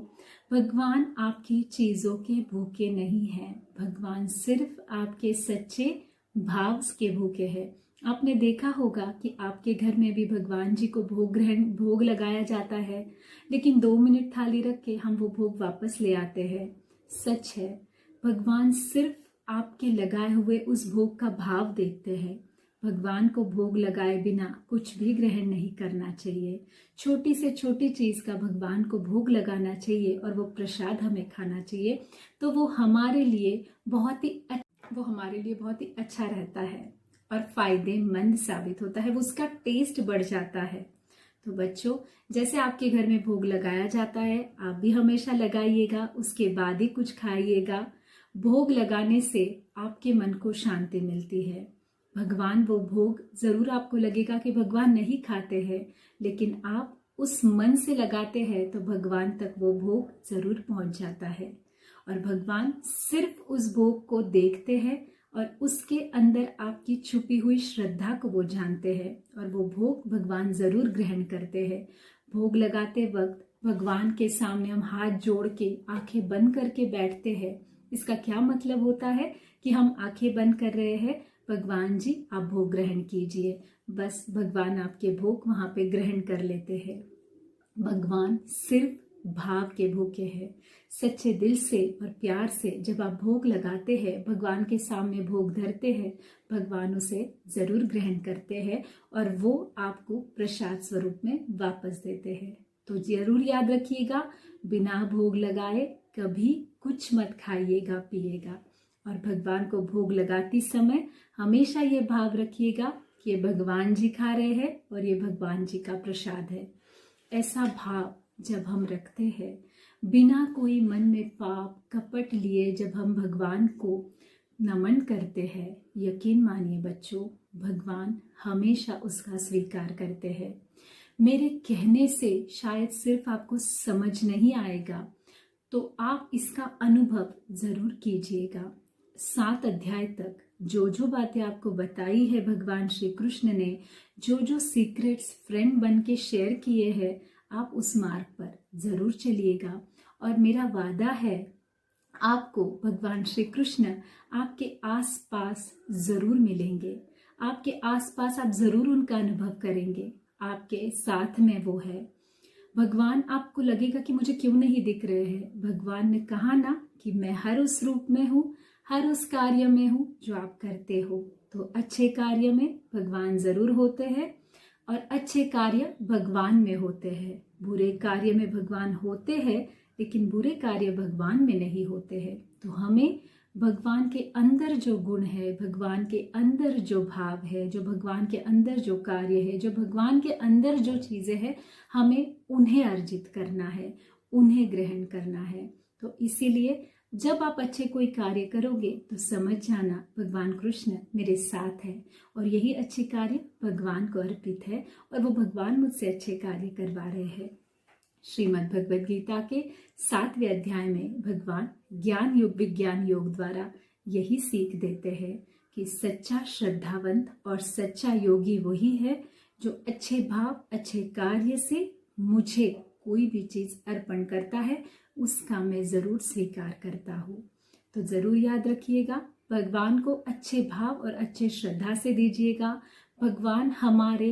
भगवान आपकी चीजों के भूखे नहीं हैं, भगवान सिर्फ आपके सच्चे भाव के भूखे हैं। आपने देखा होगा कि आपके घर में भी भगवान जी को भोग लगाया जाता है, लेकिन 2 मिनट थाली रख के हम वो भोग वापस ले आते हैं। सच है, भगवान सिर्फ आपके लगाए हुए उस भोग का भाव देखते हैं। भगवान को भोग लगाए बिना कुछ भी ग्रहण नहीं करना चाहिए। छोटी से छोटी चीज का भगवान को भोग लगाना चाहिए और वो प्रसाद हमें खाना चाहिए, तो वो हमारे लिए बहुत ही अच्छा रहता है और फायदेमंद साबित होता है, वो उसका टेस्ट बढ़ जाता है। तो बच्चों, जैसे आपके घर में भोग लगाया जाता है, आप भी हमेशा लगाइएगा, उसके बाद ही कुछ खाइएगा। भोग लगाने से आपके मन को शांति मिलती है। भगवान वो भोग जरूर आपको लगेगा कि भगवान नहीं खाते हैं, लेकिन आप उस मन से लगाते हैं तो भगवान तक वो भोग जरूर पहुंच जाता है। और भगवान सिर्फ उस भोग को देखते हैं और उसके अंदर आपकी छुपी हुई श्रद्धा को वो जानते हैं और वो भोग भगवान जरूर ग्रहण करते हैं। भोग लगाते वक्त भगवान के सामने हम हाथ जोड़ के आंखें बंद करके बैठते हैं। इसका क्या मतलब होता है कि हम आंखें बंद कर रहे हैं, भगवान जी आप भोग ग्रहण कीजिए, बस भगवान आपके भोग वहां पे ग्रहण कर लेते हैं। भगवान सिर्फ भाव के भूखे हैं। सच्चे दिल से और प्यार से जब आप भोग लगाते हैं, भगवान के सामने भोग धरते हैं, भगवान उसे जरूर ग्रहण करते हैं और वो आपको प्रसाद स्वरूप में वापस देते हैं। तो जरूर याद रखिएगा, बिना भोग लगाए कभी कुछ मत खाइएगा पिएगा। और भगवान को भोग लगाती समय हमेशा ये भाव रखिएगा कि ये भगवान जी खा रहे हैं और ये भगवान जी का प्रसाद है। ऐसा भाव जब हम रखते हैं, बिना कोई मन में पाप कपट लिए, जब हम भगवान को नमन करते हैं, यकीन मानिए बच्चों, भगवान हमेशा उसका स्वीकार करते हैं। मेरे कहने से शायद सिर्फ आपको समझ नहीं आएगा, तो आप इसका अनुभव जरूर कीजिएगा। 7 अध्याय तक जो जो बातें आपको बताई है भगवान श्री कृष्ण ने, जो जो सीक्रेट्स फ्रेंड बन के शेयर किए हैं, आप उस मार्ग पर जरूर चलिएगा। और मेरा वादा है, आपको भगवान श्री कृष्ण आपके आसपास जरूर मिलेंगे। आपके आसपास आप जरूर उनका अनुभव करेंगे, आपके साथ में वो है। भगवान, आपको लगेगा कि मुझे क्यों नहीं दिख रहे हैं, भगवान ने कहा ना कि मैं हर उस रूप में हूँ, हर उस कार्य में हूँ जो आप करते हो। तो अच्छे कार्य में भगवान जरूर होते हैं और अच्छे कार्य भगवान में होते हैं। बुरे कार्य में भगवान होते हैं, लेकिन बुरे कार्य भगवान में नहीं होते हैं। तो हमें भगवान के अंदर जो गुण है, भगवान के अंदर जो भाव है, जो भगवान के अंदर जो कार्य है, जो भगवान के अंदर जो चीजें हैं, हमें उन्हें अर्जित करना है, उन्हें ग्रहण करना है। तो इसीलिए जब आप अच्छे कोई कार्य करोगे तो समझ जाना भगवान कृष्ण मेरे साथ है और यही अच्छे कार्य भगवान को अर्पित है और वो भगवान मुझसे अच्छे कार्य करवा रहे हैं। श्रीमद् भगवद गीता के 7वें अध्याय में भगवान ज्ञान योग विज्ञान योग द्वारा यही सीख देते हैं कि सच्चा श्रद्धावंत और सच्चा योगी वही है जो अच्छे भाव अच्छे कार्य से मुझे कोई भी चीज अर्पण करता है, उसका मैं जरूर स्वीकार करता हूँ। तो जरूर याद रखिएगा, भगवान को अच्छे भाव और अच्छे श्रद्धा से दीजिएगा। भगवान हमारे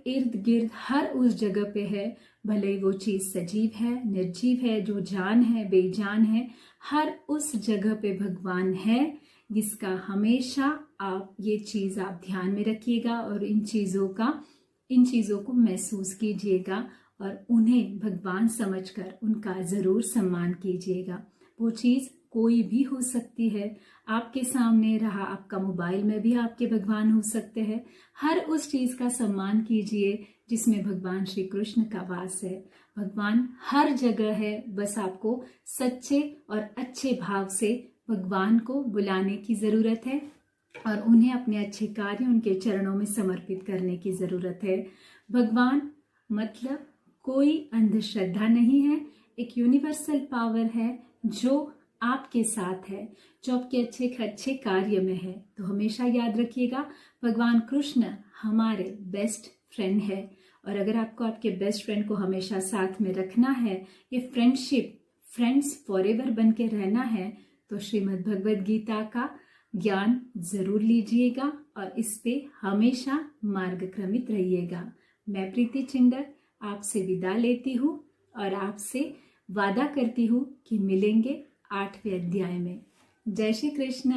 इर्द गिर्द हर उस जगह पे है, भले वो चीज सजीव है निर्जीव है, जो जान है बेजान है, हर उस जगह पे भगवान है। जिसका हमेशा आप ये चीज आप ध्यान में रखिएगा और इन चीजों को महसूस कीजिएगा और उन्हें भगवान समझकर उनका जरूर सम्मान कीजिएगा। वो चीज कोई भी हो सकती है, आपके सामने रहा आपका मोबाइल में भी आपके भगवान हो सकते हैं। हर उस चीज का सम्मान कीजिए जिसमें भगवान श्री कृष्ण का वास है। भगवान हर जगह है, बस आपको सच्चे और अच्छे भाव से भगवान को बुलाने की जरूरत है और उन्हें अपने अच्छे कार्य उनके चरणों में समर्पित करने की जरूरत है। भगवान मतलब कोई अंधश्रद्धा नहीं है, एक यूनिवर्सल पावर है जो आपके साथ है, जो आपके अच्छे कार्य में है। तो हमेशा याद रखिएगा, भगवान कृष्ण हमारे बेस्ट फ्रेंड है और अगर आपको आपके बेस्ट फ्रेंड को हमेशा साथ में रखना है, ये फ्रेंडशिप फ्रेंड्स फॉरएवर बन के रहना है, तो श्रीमद् भगवद गीता का ज्ञान जरूर लीजिएगा और इस पे हमेशा मार्गक्रमित रहिएगा। मैं प्रीति चिंडर आपसे विदा लेती हूँ और आपसे वादा करती हूँ कि मिलेंगे 8वें अध्याय में। जय श्री कृष्ण।